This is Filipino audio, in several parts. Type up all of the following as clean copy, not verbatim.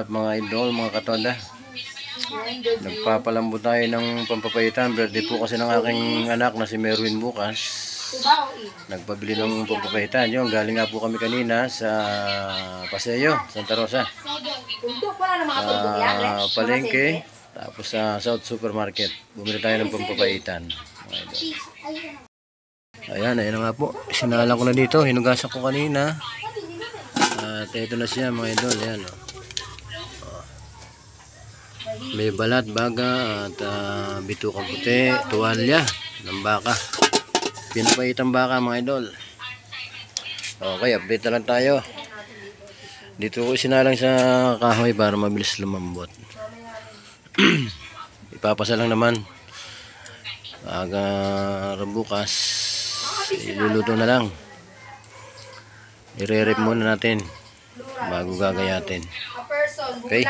Mga idol, mga katoda, nagpapalambo tayo ng pampapayitan. Birthday po kasi ng aking anak na si Merwin bukas. Nagpabili ng pampapayitan. Yung galing nga po kami kanina sa Paseo, Santa Rosa, palengke, tapos sa South Supermarket. Bumili tayo ng pampapayitan, mga idol. Ayan na nga po, sinalang ko na dito, hinugasan ko kanina. At ito na siya, mga idol. Ayan, oh. May balat, baga at bitukang puti, tuwalya ng baka, pinapayitang baka, mga idol. Okay, update na lang tayo. Dito ko sinalang sa kahoy para mabilis lumambot. Ipapasa lang naman. Aga bukas iluluto na lang. I-re-rep muna natin bago gagayatin. Okay,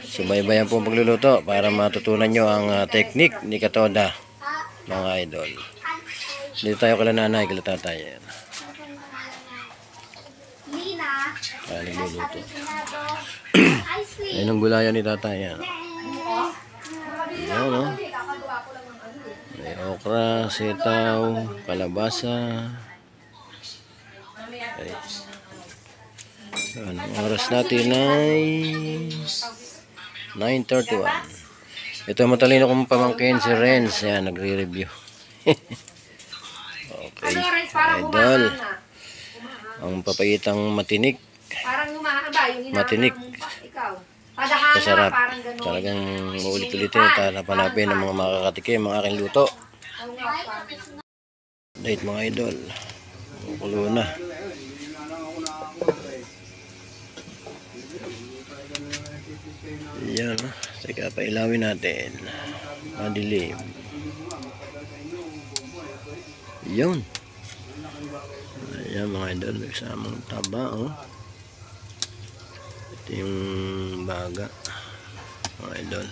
subaybayan po ang pagluluto para matutunan nyo ang technique ni Katoda, mga idol. Dito tayo kala nanay, kala tatay. Nagluluto. Ayun ang gulayan ni tatay. Yan, no? May okra, sitaw, kalabasa. Okay. Ang oras natin ay 9:31. Ito matalino kong pamangkin, si Renz. Yan, nagre-review. Okay, idol. Ang papayitang matinik. Matinik. Masarap. Talagang uulit-ulitin at hanapin ng mga makakatikim ang aking luto. Date, mga idol. Kulo na. Yan, teka, pailawin natin. Madilim. Yun. Ayan, mga idol, may kasamang taba, oh. Ito yung baga, mga idol.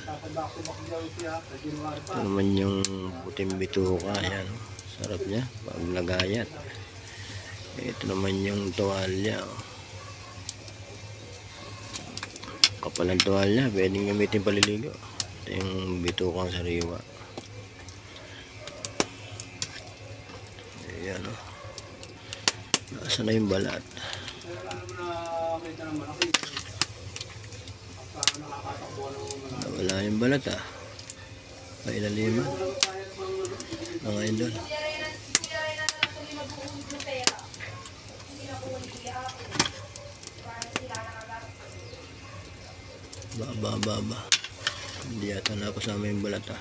Ito naman yung puting bituka. Ayan, oh. Sarap niya pag nagayat. Ito naman yung tuwalya, oh. Kapal ng tuwalya, pwedeng gamitin paliligo. Ito yung bitukang sariwa. Ayan, oh. Nasaan na yung balat? Wala yung balat, ah. Pailaliman. Mga idol. Baba. Hindi yata napasama yung balat, ah.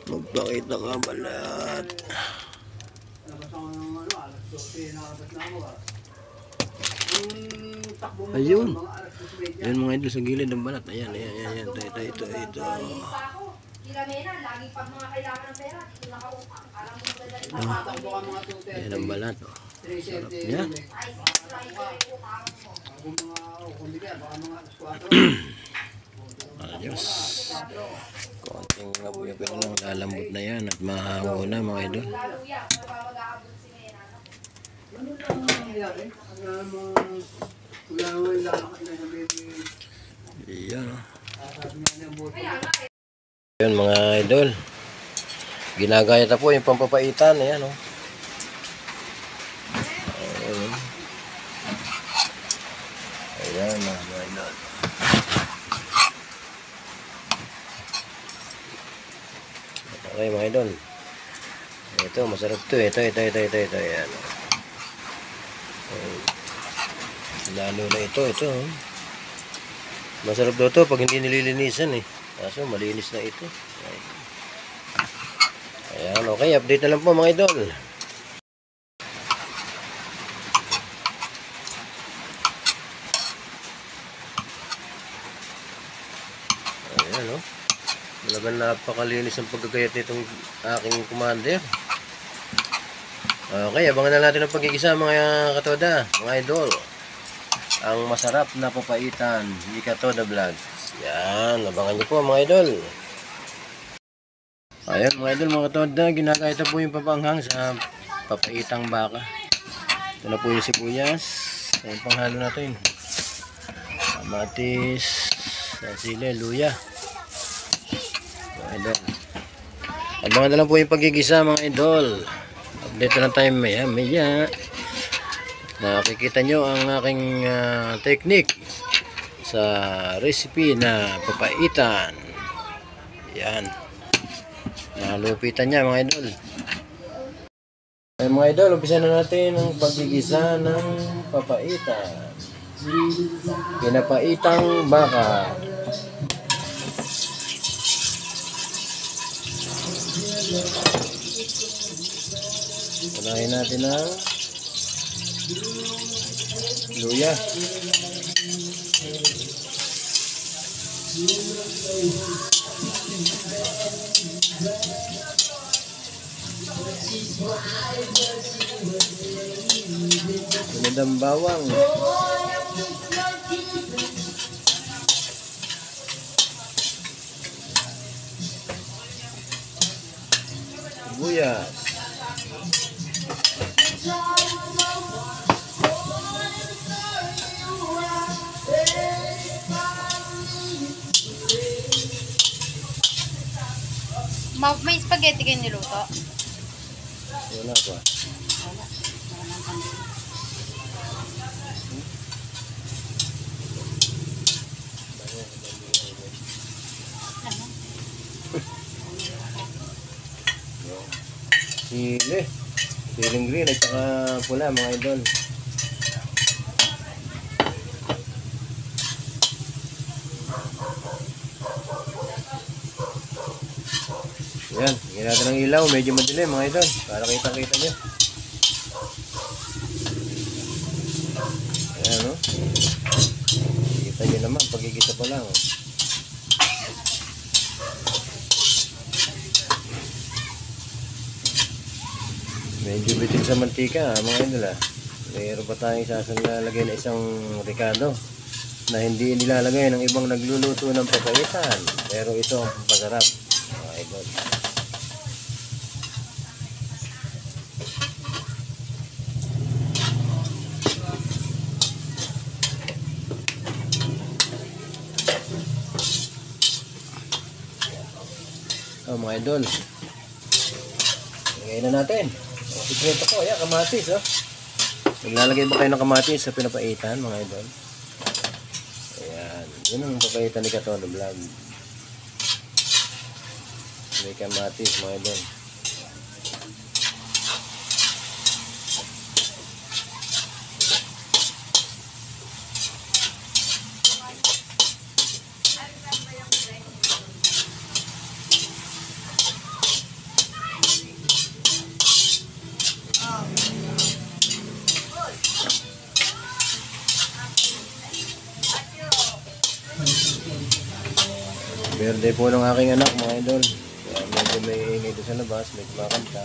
Magpakita ka balat. Ayun. Yan, mga idol, sa gilid ng balat. Ayan. Ito. Ayan ang balat, oh. Sarap niya. Ayos. Konting ngabuya-buya ko lang, lalambot na yan at mahaho na, mga idol. Ayan, oh. Ayan, mga idol, ginagayat na po yung pampapaitan. Ayan, oh. Ayan, mga idol. Okay, mga idol, ito masarap to. Ito. Ayan, lalo na ito. Masarap daw to pag hindi nililinisan, eh. Kaso malinis na ito. Ayan, okay, update na lang po, mga idol. Ayan, oh. Talagang napakalinis ang pagkagayat nitong aking commander. Okay, abangan na natin ang pagkikisa, mga katoda, mga idol. ang masarap na papaitan ni Katoda Vlog. Yan, abangan niyo po mga idol. Ayan mga idol, mga Katoda, ginagaita po yung papanghang sa papaitang baka. Ito na po yung sibuyas. Yung panghalo natin. Kamatis, sili, luya. Mga idol. Abangan na lang po yung pagigisa mga idol. Update na tayo maya. Nakikita nyo ang aking technique sa recipe na papaitan. Yan. Nalupitan niya mga idol. Ay mga idol, umpisa na natin ang pagigisa ng papaitan. Pinapaitang baka. Unahin natin ang luya. Sunod ang bawang. Sibuyas. May spaghetti kayo niluto? Wala pa. Sili. Siling green at saka pula mga idol. Yan, hingin natin ng ilaw, medyo madilim mga idol, para kita-kita nyo. Ayan o. Kita nyo naman, pagigisa pa lang. Medyo bitin sa mantika mga idol ah. Mayroon pa tayong sasalagay na isang ricado na hindi nilalagay ng ibang nagluluto ng papaitan. Pero ito ang masarap mga idol. Oh mga idol, lagay na natin. Sikreto ko, ayan, kamatis oh. Naglalagay ba kayo ng kamatis sa pinapaitan mga idol? Ayan, yun ang papaitan ni Katoda Vlog. May kamatis mga idol. Birthday po ng aking anak mga idol. Kaya medyo may ingay doon sa labas, may kumakanta.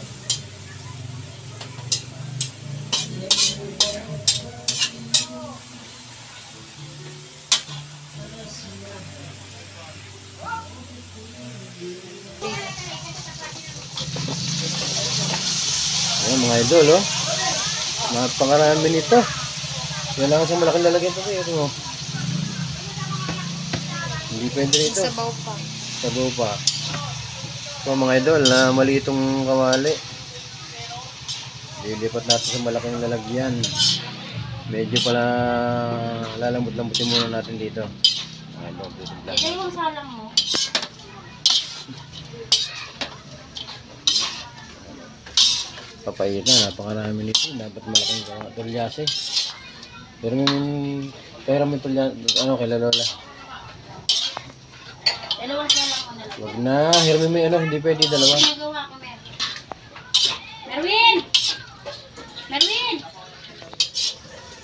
Ayan mga idol oh. Napakarami nito. Kailangan sa malaking lalagyan pa kayo. Ito mo. Hindi pwede rito. Sabaw pa. Sabaw pa. So mga idol, na mali itong kawali. Lilipat natin sa malaking lalagyan. Medyo pala lalambot-lambutin muna natin dito. Mga idol, dito lang. Ito yung salang mo. Papaitan, napakarami nito. Dapat malaking tulyase. Pero may tulyase, ano kay Lola? Dalawa salang mo na lang. Wag na, hirmi mo yung ano, hindi pwede dalawa. Ginagawa ko, Merwin! Merwin!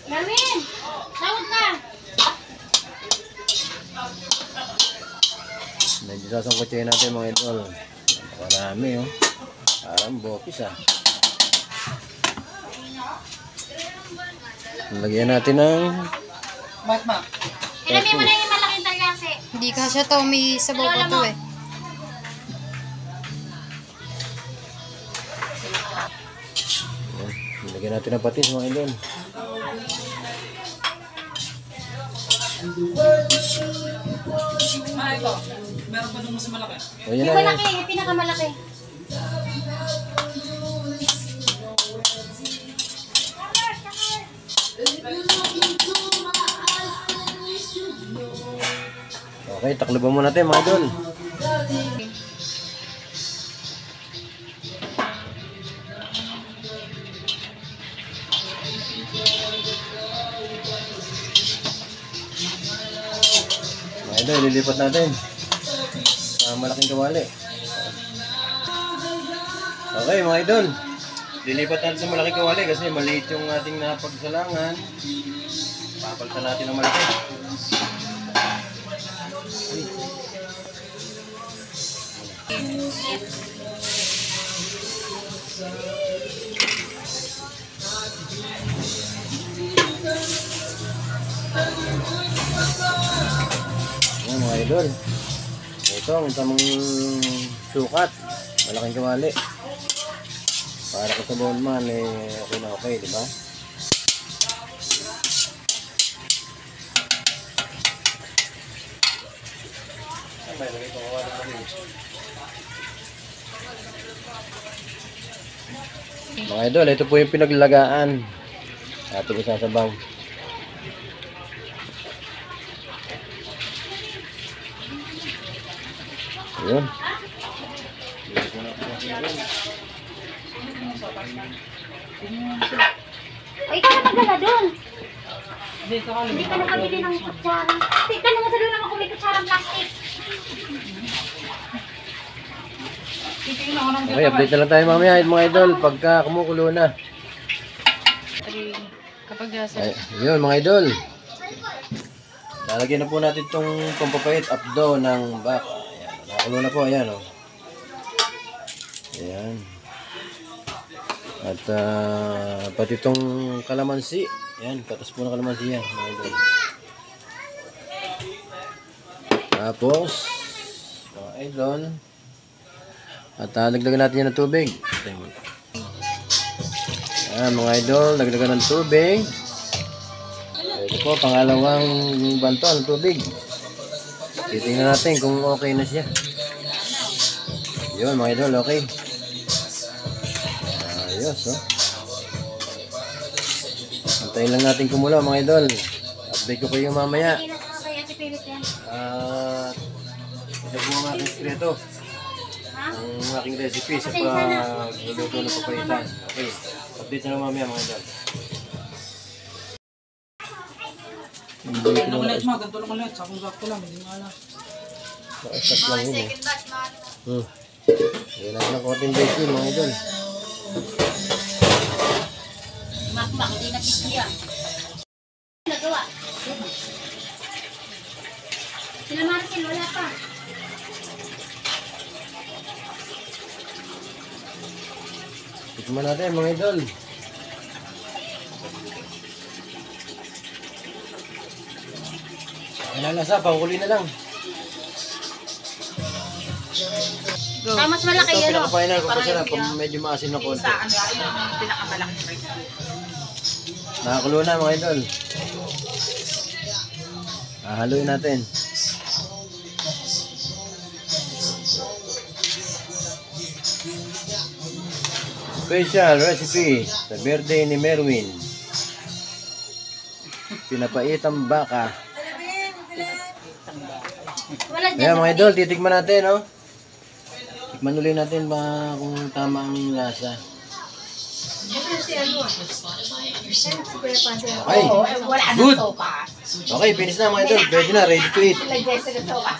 Merwin! Tawag ka! Medyo sasangkotsayin natin mga idol. Napakarami oh. Parang bokis ah. Lagyan natin ng Ilagay mo na yung malaking talyase. Hindi kasya to, may sabaw pa to eh. Lagyan natin ng patis mga idol. Ito. Meron pa doon mas malaki. O yan Yung na. malaki, yung pinakamalaki. Okay, takloban mo natin mga idol. Mga idol, lilipat natin sa malaking kawali. Okay mga idol, lilipat natin sa malaking kawali kasi maliit yung ating napagsalangan. Papalitan natin ng malaki. Ayan mga idol, ito ang tamang sukat, malaking kawali. Para ko sa bone man okay na okay, di ba? Mga idol, ito po yung pinaglagaan ating isasabaw. Ayun. Ay, ikaw na nagdala dun. Hindi, sakali. Hindi ka nakabili ng kutsara. Tika naman sa doon naman kung may kutsarang plastic. Titingnan ko ng Okay, update na lang tayo mamaya mga idol pagka kumukulo na. Kapag nasa... Ay, yun mga idol. Lalagyan na po natin itong pampapait updo ng baka. Ayan, nakakulo na po, ayan o. Ayan. At pati itong kalamansi. Ayan, katas po ng kalamansi yan mga idol. Tapos, mga idol. At dagdagan natin yan ng tubig. Ayan mga idol, dagdagan ng tubig. Ito po, pangalawang banto ng tubig. Titingnan natin kung okay na siya. Yun mga idol, okay. Ayos, oh. Antayin lang natin kumulo mga idol. Update ko kayo mamaya. Hindi na kaya si Pilit yan. Ito po ang aking sekreto. Ha? Ang aking recipe sa pagluluto ng papaitan. Okay, update na lang mamaya mga idol. Ganito ulit mga, ganito lang ulit. Sakong-sakto lang, hindi mo alam. Nakasap lang yun eh. Yan lang ng konting baking mga idol. Makmak, hindi na pisiya. Nagawa. Sila Marcel, wala pa. Tikman natin mga idol. Nalasa, pangkuli na lang. Ah, mas malaki Ito, yan, oh. pinaka-final ko kasi lang, medyo maasim na konti. Ano yung pinakamalaki price? Nakakulo na mga idol. Haluin natin. Special recipe sa birthday ni Merwin. Pinapaitang baka. Wala dyan. Ayan mga idol, titikman natin, no? Tikman ulit natin ba kung tama ang lasa. Okay. Wala na Good. sopa. Okay, finish na mga idol. Pwede na, ready to eat. Lagay sa sopa.